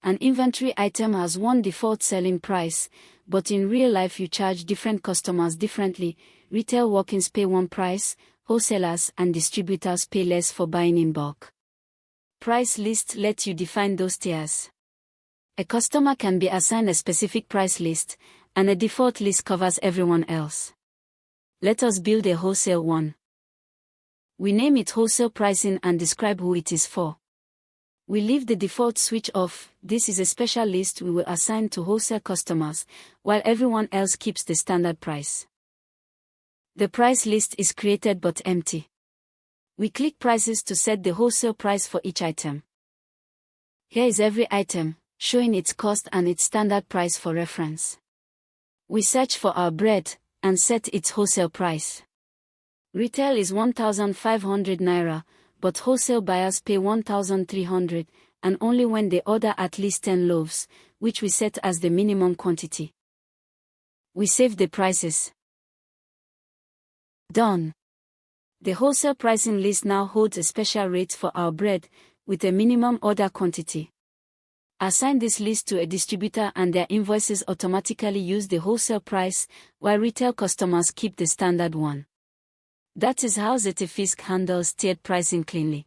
An inventory item has one default selling price, but in real life you charge different customers differently. Retail walk-ins pay one price, wholesalers and distributors pay less for buying in bulk. Price list lets you define those tiers. A customer can be assigned a specific price list, and a default list covers everyone else. Let us build a wholesale one. We name it wholesale pricing and describe who it is for. We leave the default switch off. This is a special list we will assign to wholesale customers, while everyone else keeps the standard price. The price list is created but empty. We click prices to set the wholesale price for each item. Here is every item, showing its cost and its standard price for reference. We search for our bread, and set its wholesale price. Retail is 1,500 naira, but wholesale buyers pay 1,300, and only when they order at least 10 loaves, which we set as the minimum quantity. We save the prices. Done. The wholesale pricing list now holds a special rate for our bread, with a minimum order quantity. Assign this list to a distributor and their invoices automatically use the wholesale price, while retail customers keep the standard one. That is how ZetaFisc handles tiered pricing cleanly.